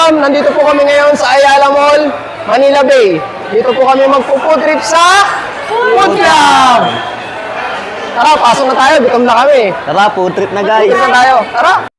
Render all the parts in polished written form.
Fam, nandito po kami ngayon sa Ayala Mall, Manila Bay. Dito po kami magpo-food trip sa Food Club. Tara, pasok na tayo. Gutom na kami. Tara, food trip na guys. Gutom na tayo. Tara.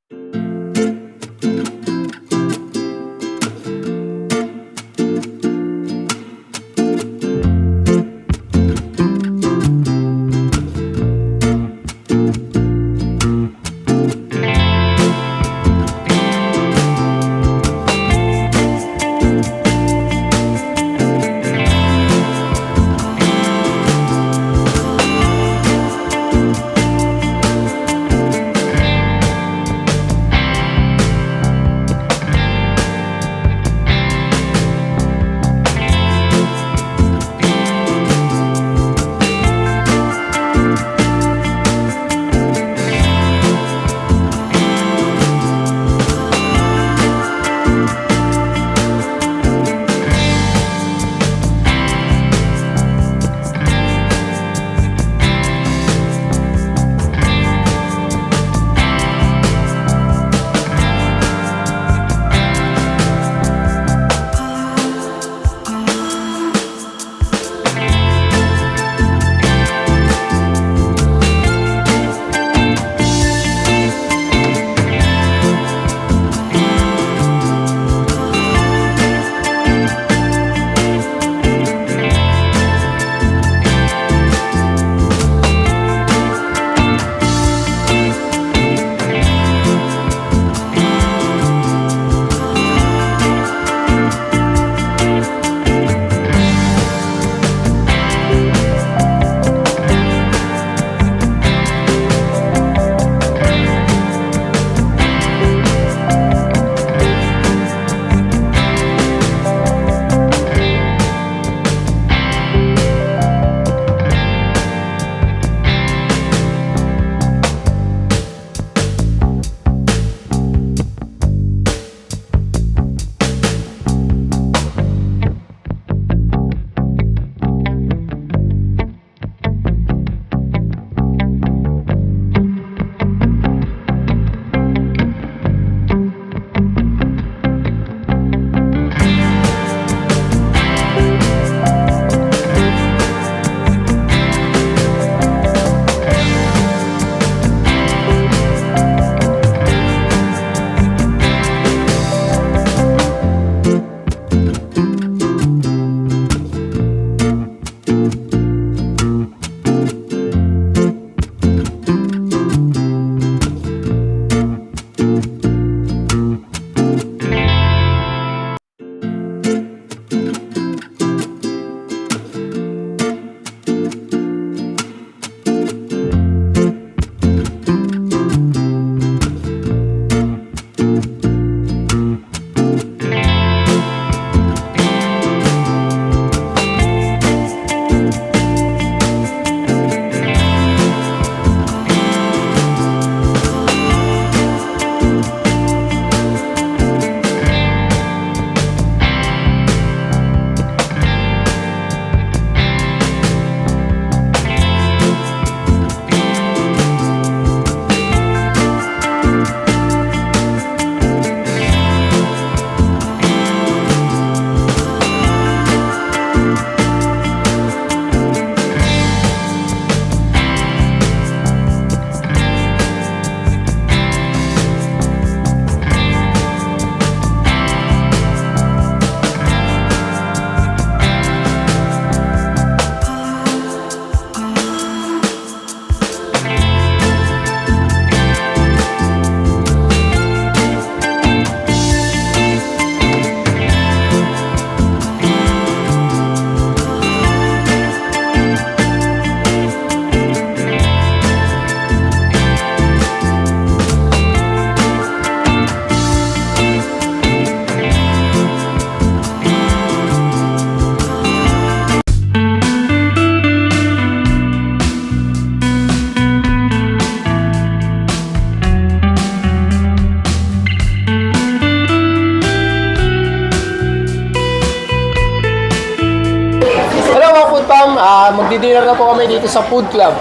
Magdi-dinner na po kami dito sa Food Club.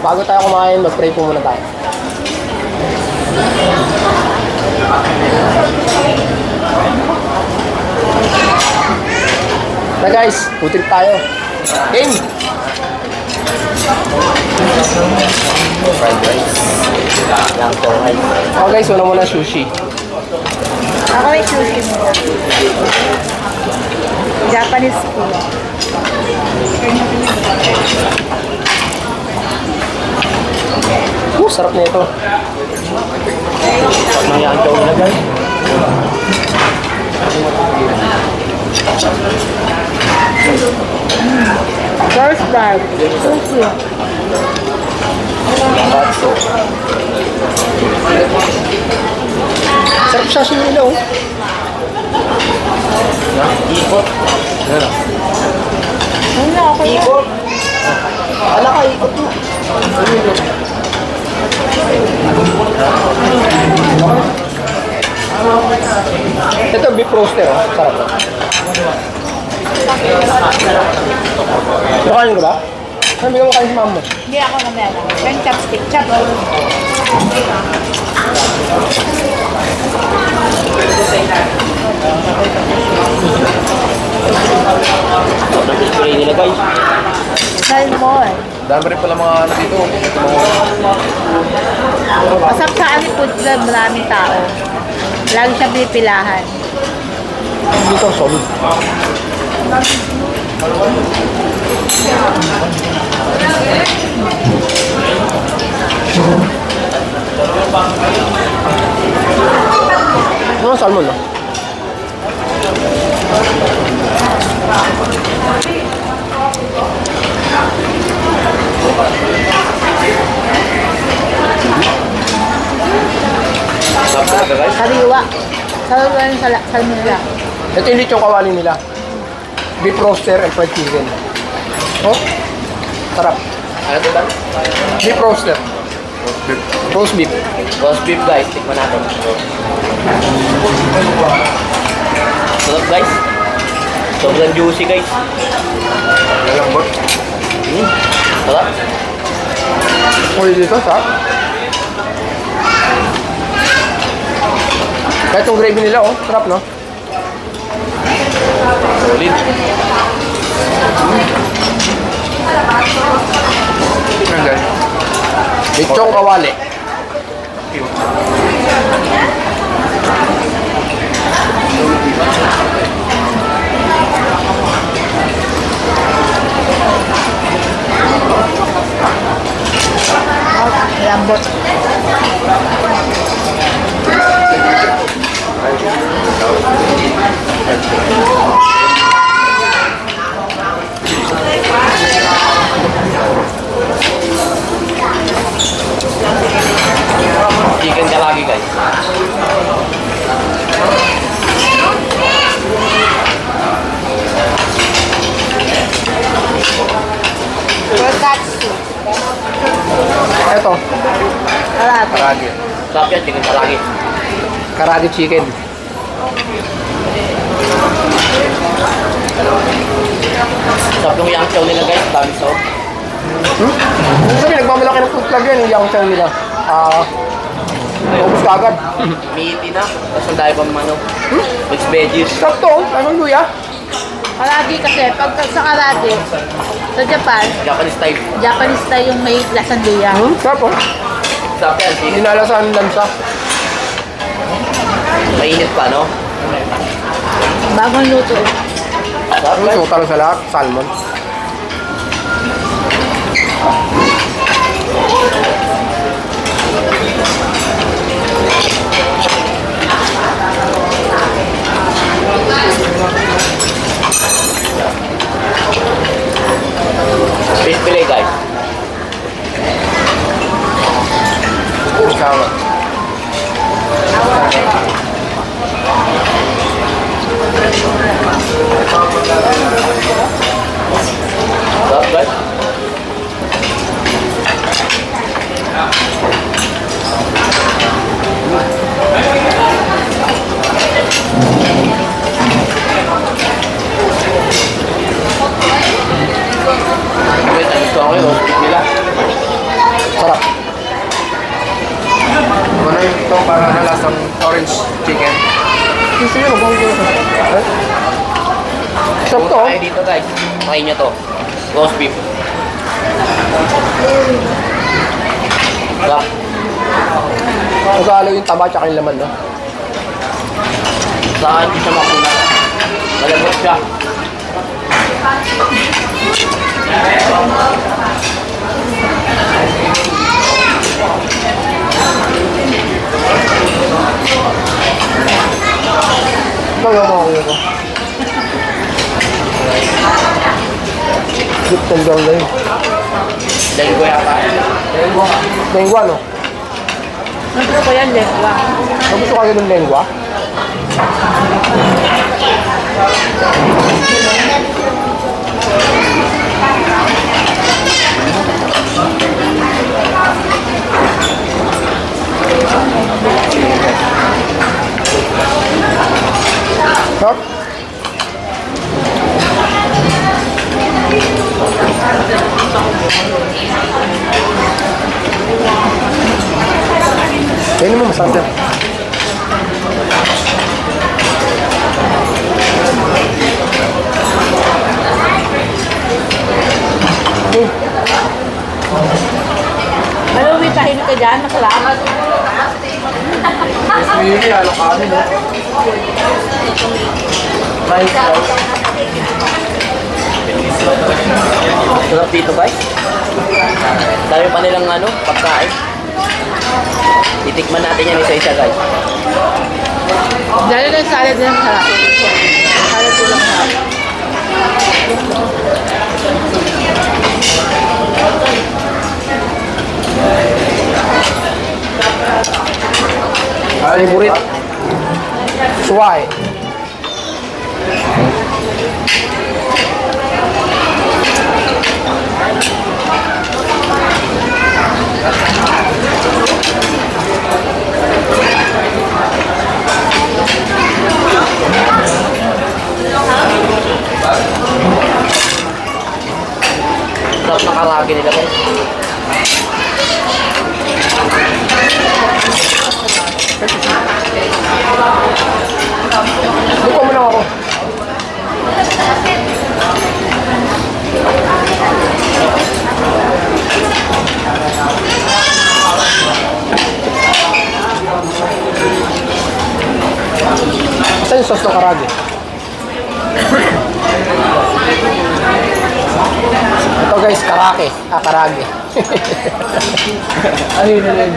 Bago tayo kumain, mag-pray po muna tayo. Na guys, food trip tayo. Game! Fried rice. Yangtze rice. Okay guys, una muna sushi. Ako may sushi mo. Japanese food. Sarap na ito. Mga yangtze nila guys. First bag. Sushi. Sarap sashimi nila oh. Ikot. Ano na ako? Ikot. Ala ka, ikot mo. Ito beef roaster oh. Sarap. Nakain ko ba? Ano bigyan mo kain sa mama mo? Hindi ako na meron. Yung chopstick. Chop. Nag-spray nila guys. Salmon. Dami rin pala mga ano dito. Masap sa ani food club, maraming tao. Lagi siya pipilahan. Dito, solid. Ano ang salmon, no? Sarap talaga guys. Sariwa. Sariwa yung salmon nila. Ito yung lechong kawali nila. Beef roaster and fried chicken. Oh, sarap. Ano ito ba? Beef roaster. Roast beef. Roast beef guys. Tikman natin. Sarap guys. Sobrang juicy guys. Lalambot. Sarap. Uy, dito, sarap. Kahit yung gravy nila, oh, sarap, no? Solid. Ayan. Lechong kawali. Lambot. Chicken ka lagi guys. Workatsu. Ito, Sarap. karage. Sarap yan. Chicken ka lagi. Karage chicken. Sarap yung yangtze nila guys. Dami sauce. Sabi, nagmamalaki ng food club yan, yung yang chow nila. Ubus ka agad. Meaty na. Tapos ang dahil pang ano. Mixed veggies. Sarap to, lamang luya. Karagi kasi, pag sa karagi, sa Japan, Japanese style. Japanese style yung may lasang luya. Sarap oh. Sarap yan. Hindi Chicken. nalasahan lansa. Mainit pa no? Bagong luto. Sarap guys. Suka lang sa lahat, salmon. Fish fillet guys. Sama. Sarap guys. Wait, ang gusto ko yung roast beef nila. Sarap. Ano yung ito para nalasang orange chicken? Sige, mag-conquer. Sarap to. Tayo dito guys. Try nyo to. Roast beef. Sarap. Magkalo yung taba tsaka yung laman, no? Saan di siya makuna. Malabot siya. Magawa mo ako. Good tendang na yun. Dahil ko yata. Lengua, no? Gusto ko yan, lengua. Gusto ka ng lengua? Sarap. Kainin mo masarap yan. Ano, may tahimik ka dyan, nakalakad. Hindi, ano kami, no? Rice. Sarap dito guys. Dami pa nilang ano, pagkain. Titikman natin yan isa-isa guys. Dahil ng salad ng sarap. Salad ko lang sarap. Favorite. Suway. Sarap na karage nila guys. Buka mo lang ako. Saan yung sauce ng karage? Ito guys, karake. Karage. Ano yun yun?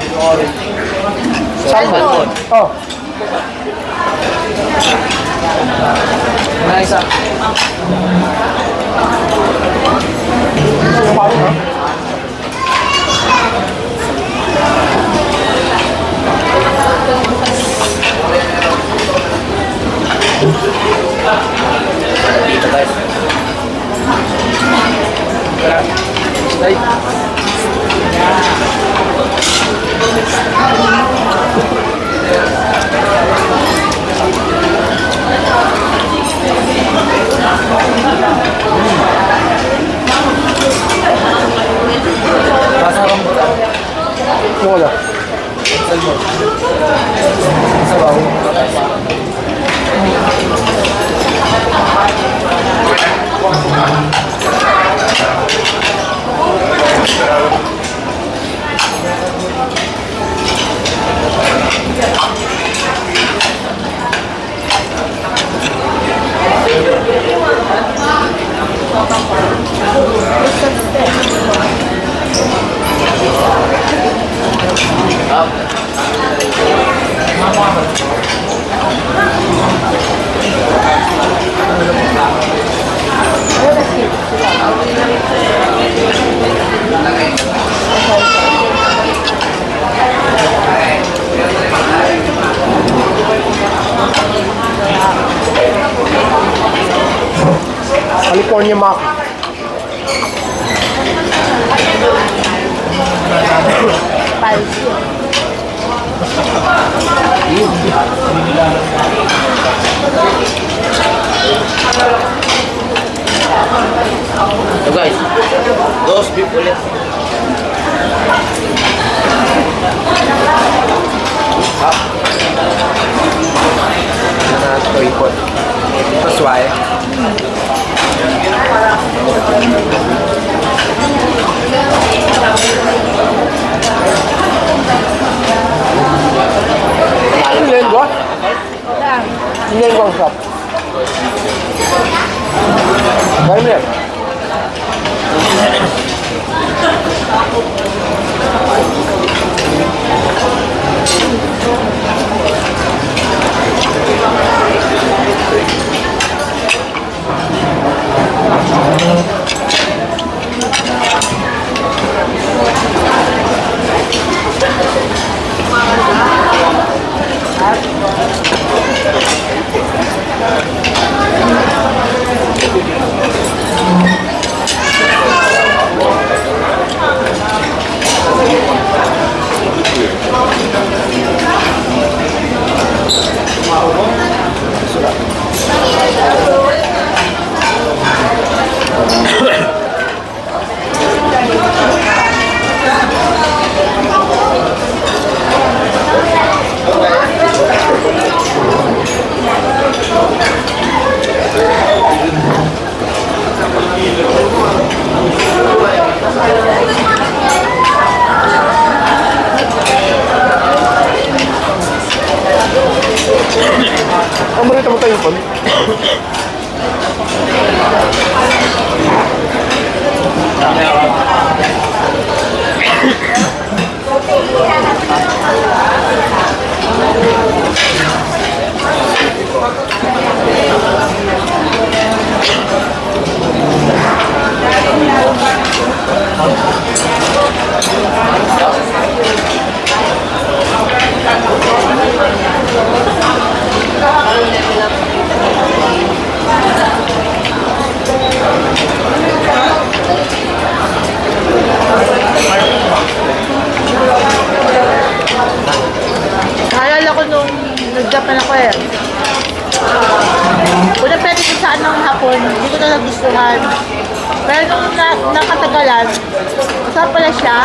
Salmon. Oh. Nice ah. Paano na? Dito guys. Ay. Wala. Sabaw. California Mac. Spicy. So guys, roast beef ulit. Kuripot. That's why. Ano lengua? Lengua ang sarap. Dahil mo yan. Ang marito mo tayo po. Naalala ko nung nag-Japan ako eh. Una pwede ko saan ng hapon, hindi ko na nagustuhan. Pero nung nakatagalan, masarap pala siya.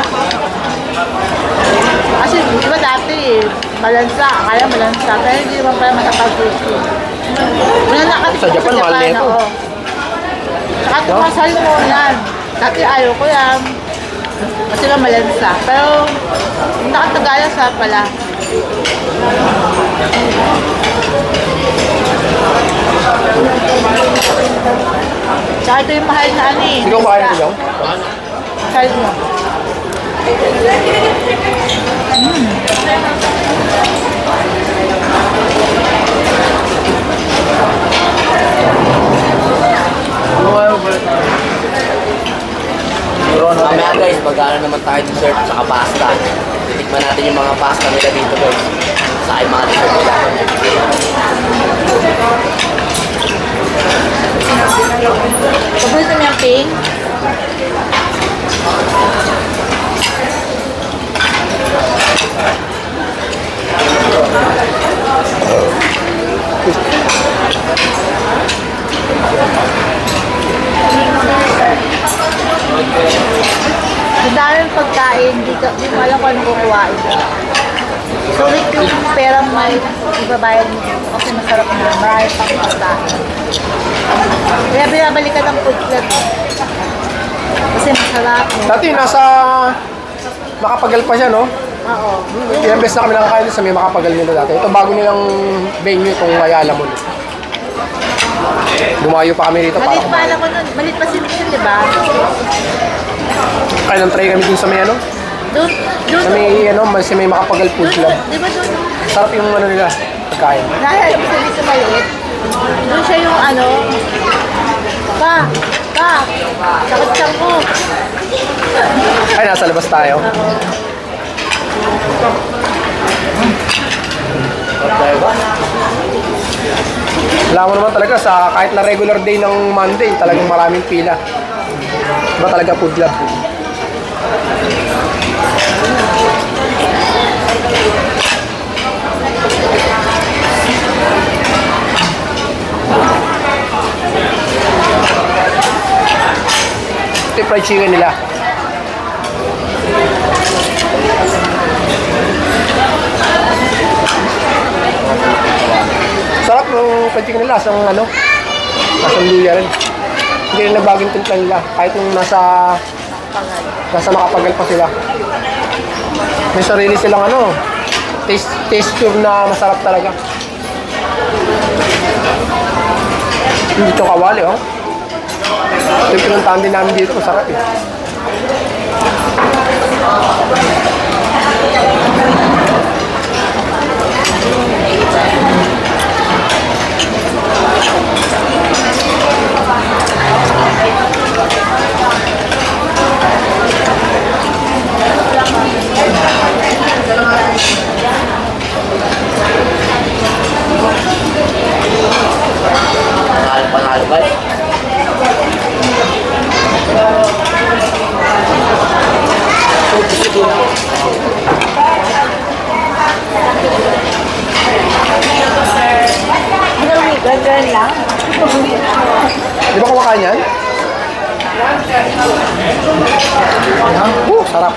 Kasi di ba dati malansa, akala malansa, pero hindi naman pala matapag-gusto. Una nakatikip Sa Japan, mahal na ito. ako. Saka tumasal mo yan. Dati ayaw ko yan. Kasi lang malansa. Pero nung nakatagalan, sarap pala. Tsaka ito yung mahal na ano eh. Hindi ko kaya nito yung? Mahal mo. Mamaya guys, mag-ano naman tayo dessert sa pasta. Titikman natin yung mga pasta nila dito guys. Sa yung mga dessert nila. Paborito mo yung pink? Ang daming pagkain, di mo alam kung ano kukuhain. Sulit yung perang may ibabayad mo kasi masarap na marami pang pagkain. Kaya binabalikan ng food club. Kasi masarap. Dati nasa Makapagal pa siya, no? Oo. Ilang beses na kami nakakain sa may Makapagal nila dati. Ito bago nilang venue itong Ayala Mall. Lumayo pa kami rito para Malit pa kumain. alam ko nun. Malit pa si Michelle, di ba? Kaya nang try kami dun sa may ano? Doon, Sa may ano, sa may Makapagal Food Club. Di ba doon? Sarap yung ano nila, pagkain. Dahil alam ko sa maliit. Doon siya yung ano, sakit siya ko. Ay, nasa labas tayo. Alam mo naman talaga sa kahit na regular day ng Monday, talagang maraming pila. Diba talaga food club? Ito yung fried chicken nila. Sarap, no? yung chicken nila, lasang ano, lasang luya rin. Hindi rin nagbago yung timpla nila. Kahit yung nasa makapagal pa sila. May sarili silang ano, texture na masarap talaga. Hindi ito kawali, oh. Yung pinuntahan din namin dito, masarap eh. Panalo guys. Ganyan lang. Di ba kumakain yan? Sarap.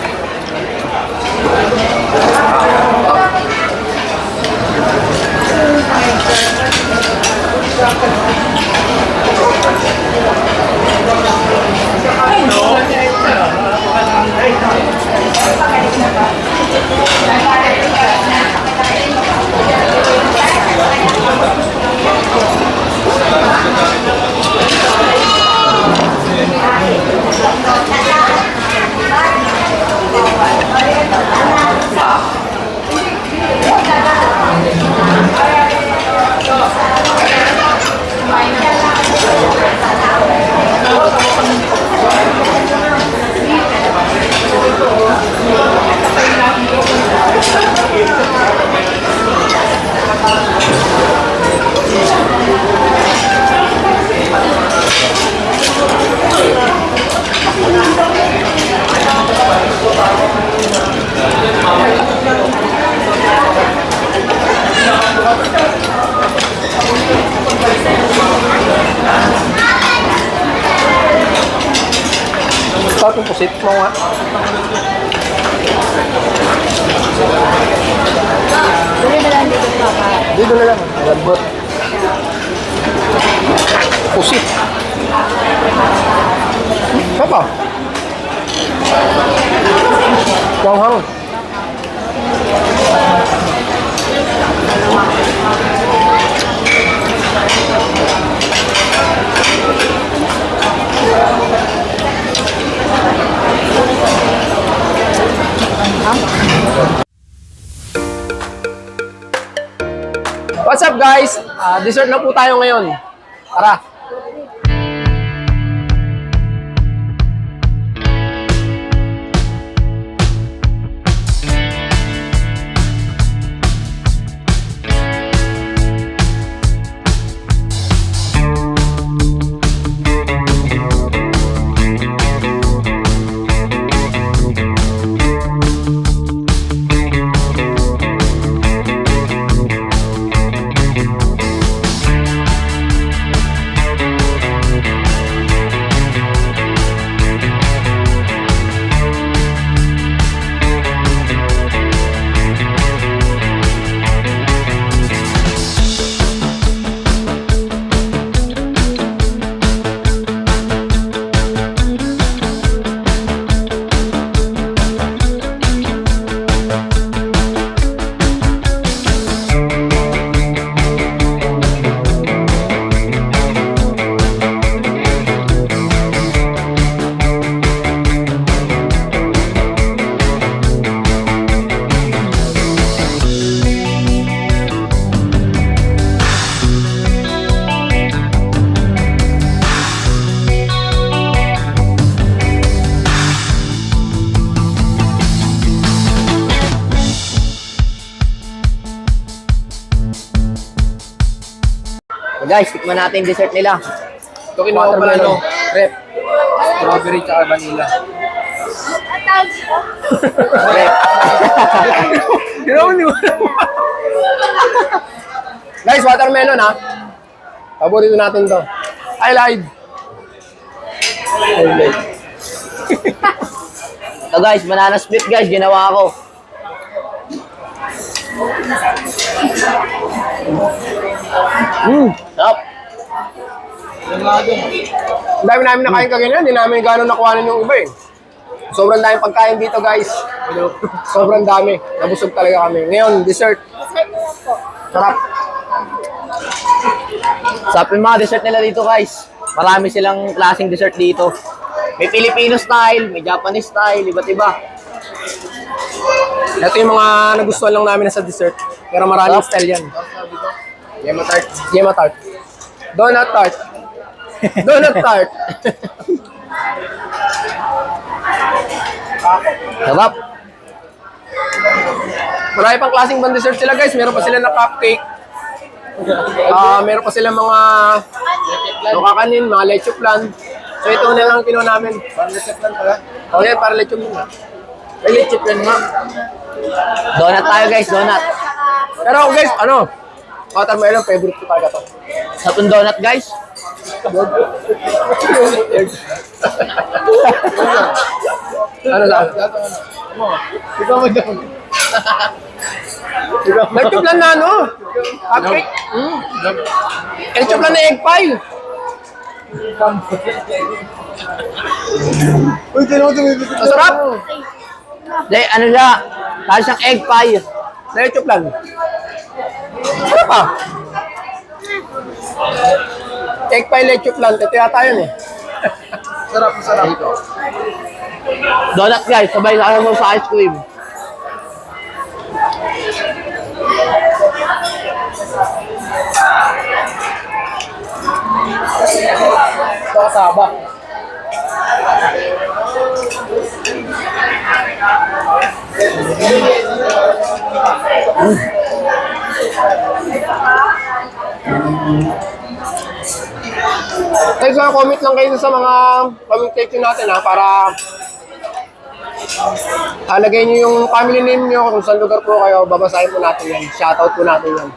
Sarap yung pusit mo nga. Dali na lang dito papa. Dito na lang. Lambot. Pusit. Sapa? Wanghang. What's up guys? Dessert na po tayo ngayon. Tara! Guys, tikman natin yung dessert nila. Ito kinuha ko pala, no? Rep. Strawberry tsaka vanilla. Correct. Ginawa niyo. Guys, watermelon ha. Paborito natin to. I lied. Ito guys, banana split guys, ginawa ko. Sarap. Ang dami namin nakain kagaya, hindi namin gano'n nakuhanin yung iba eh. Sobrang daming pagkain dito guys. Sobrang dami. Nabusog talaga kami. Ngayon, dessert. Dessert na lang po. Sarap. Sarap yung mga dessert nila dito guys. Marami silang klaseng dessert dito. May Filipino style, may Japanese style, iba't iba. Ito yung mga nagustuhan lang namin sa dessert. Pero maraming style yan. Yema tart. Yema tart. Donut tart. Donut tart. Sarap. Marami pang klaseng bang dessert sila guys. Meron pa sila na cupcake. Meron pa sila mga kakanin, mga leche flan. So ito na lang kinuha namin. Para leche flan pala? Oo yan, para leche flan. Ay, leche flan nga. Donut tayo guys, donut. Pero guys, watermelon, favorite ko talaga to. Sa itong donut guys. Ano lang? Ikaw mag-down. Leche flan na cupcake. Leche flan na egg pie. Uy, tinan mo tumibig. Masarap. De, ano siya? Tapos siyang egg pie. Leche flan. Ano pa? Egg pie, leche flan. Ito yata yun eh. Sarap, sarap. Donut guys, sabay na mo sa ice cream. Ito kasaba. Guys, comment lang kayo sa mga comment section natin para lagay niyo yung family name niyo kung saan lugar po kayo, babasahin po natin yan. Shoutout po natin yan.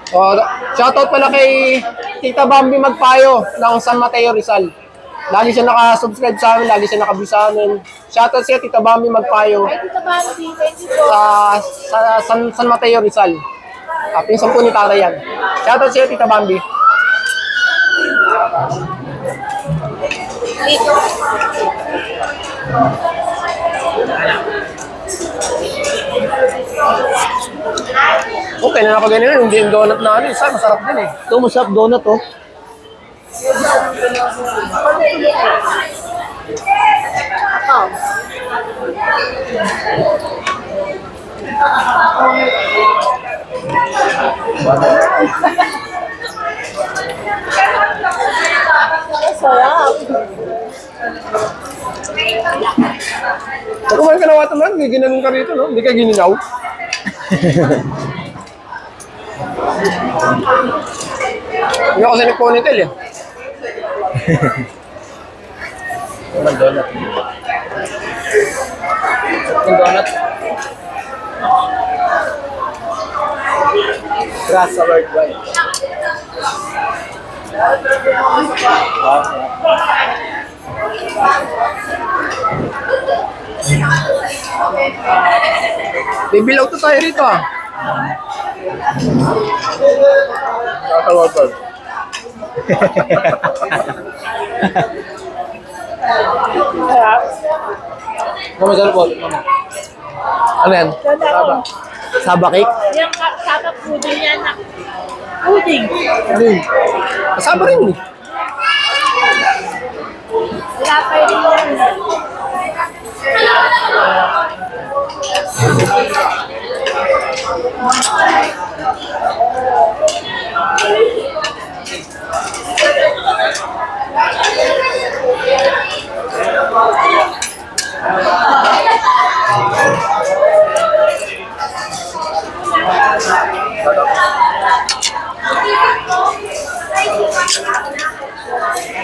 So, shoutout pala kay Tita Bambi Magpayo ng San Mateo Rizal. Lagi siya naka-subscribe sa amin, lagi siya naka-view sa amin. Shoutout siya Tita Bambi Magpayo Ay, Tita Bambi, thank you po. sa San Mateo Rizal. Pinsan po ni Tatay yan. Shoutout siya Tita Bambi. Okay na ako ganyan, hindi yung donut na isa, masarap din eh. Ito, masarap donut oh. Ako. Sarap. Pag kumain ka na watermelon, may ginanon ka rito, no? Hindi ka gininaw. Hindi ako kasi nag-ponytail eh. Yung donut. Yung donut. Grass sa word white. Bibilaw to tayo rito ah. Kakawagod. Masarap po. Ano yan? Sarap. Saba cake? Yung sarap pudding yan na pudding. Kasama rin eh. Wala pa rin yan.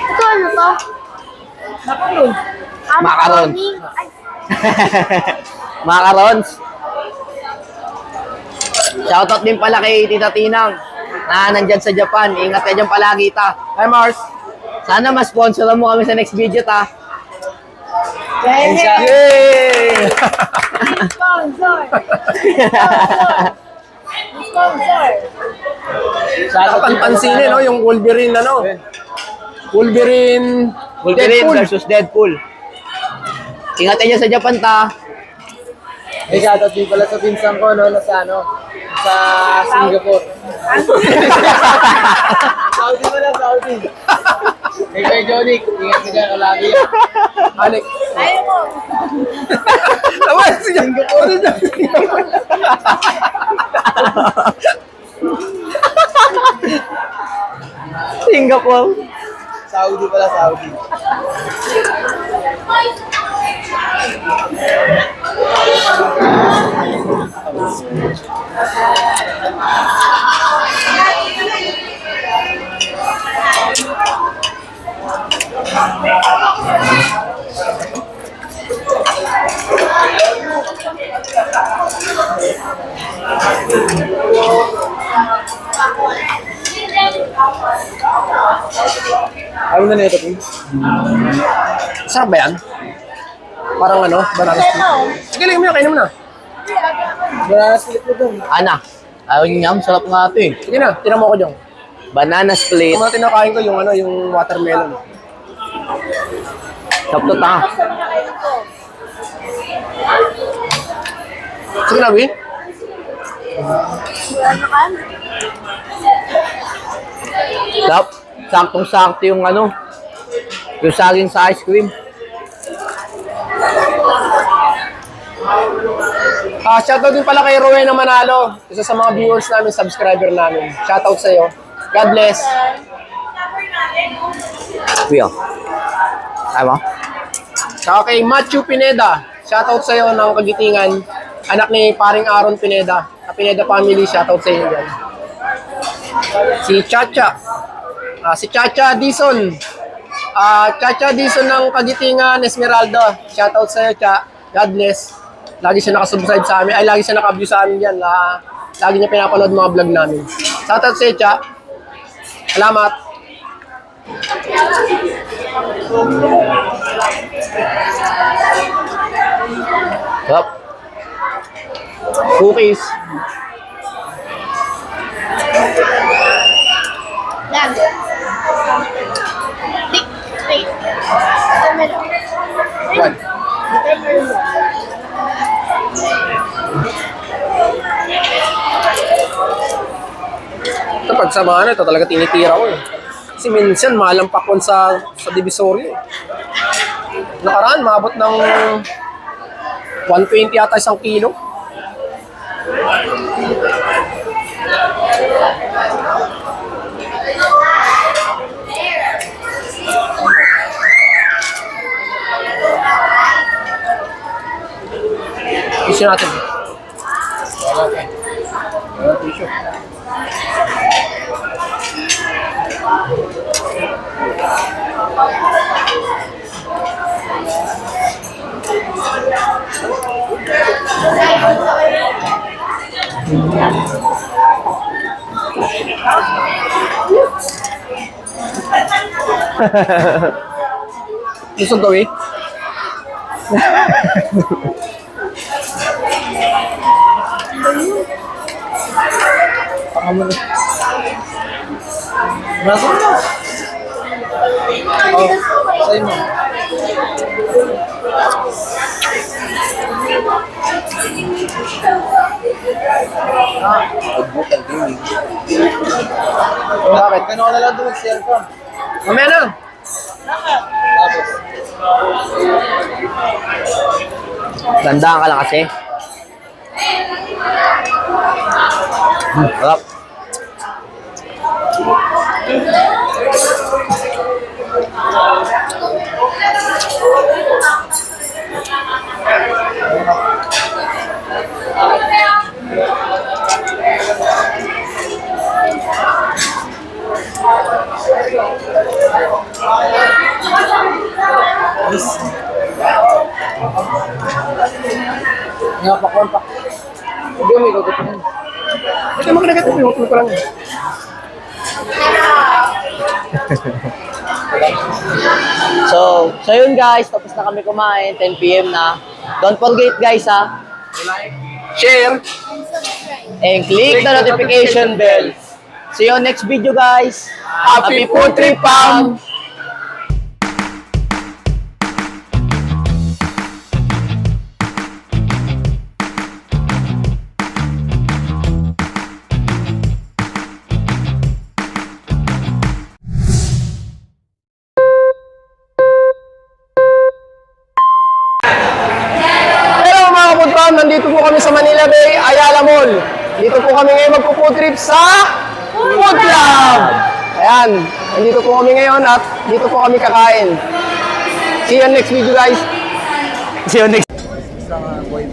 Ito ano to? Macaron. Macaron. Ay, Macarons. Shoutout din pala kay Tita Tinang na nandyan sa Japan. Ingat ka dyan palagi, ta. Hi Mars. Sana ma-sponsoran mo kami sa next video, ta. Yay! sponsor. Sponsor. Nakapanpansinin, no? Yung Wolverine, ano? Wolverine Deadpool. versus Deadpool. Ingatan niya sa Japan, ta. May shoutout din pala sa pinsan ko, no? Sa Singapore. Saudi pala, Saudi. Kay Johnny, ingat ka dyan, kalagi yan. Alex. Ayaw mo. Naman, Singapore. Singapore. Saudi pala, Saudi. Ayaw na nito, please. Sarap ba yan? Parang ano, banana split. Sige, lagyan mo na, kainin mo na. Banana split mo dun. Ana. Ayaw niya, masarap nga ito eh. Sige na, tinan mo ko dyan. Banana split. Yung mga tinakain ko, yung ano, yung watermelon. Sarap to, ta. Sige na, Wi. Sarap. Saktong-sakto yung ano. Yung saging sa ice cream. Shoutout din pala kay Rowena Manalo, isa sa mga viewers namin, subscriber namin. Shoutout sa'yo. God bless. Kuya. Ay mo? Saka kay Matthew Pineda, shoutout sa'yo ng Kagitingan. Anak ni paring Aaron Pineda. Sa Pineda family, shoutout sa inyo dyan. Si Chacha. Si Chacha Dison. Chacha Dison ng Kagitingan, Esmeralda. Shoutout sa'yo, Cha. God bless. Lagi siya nakasubscribe sa amin. Ay, lagi siya naka-view sa amin yan. Lagi niya pinapanood mga vlog namin. Shoutout sa'yo, Cha. Salamat. Sarap. Cookies. Yan. Wait. What? Ito pag sa mga ano, ito talaga tinitira ko eh. Kasi minsan malampakon sa Divisoria eh. Nakaraan, maabot ng 120 yata isang kilo. Tissue natin. Tissue. Gusto gawin? Pangalan mo. Nasa mo? Oh, sa'yo mo. Bakit? Kano ka na lang doon mag-cellphone? Mamaya na. Tapos, Dandaan ka lang kasi. Sarap. nga pa, kompak. Hindi mo ikukutunin. Ito mga negative, yung ko lang. So yun guys, tapos na kami kumain, 10 PM na. Don't forget guys Share. and click the notification bell See you next video, guys. Happy food trip, fam! Hello mga food fam! Nandito po kami sa Manila Bay, Ayala Mall. Dito po kami ngayon magpo-food trip sa Food Club! Ayan, nandito po kami ngayon at dito po kami kakain. See you next video guys! See you next Isang boy.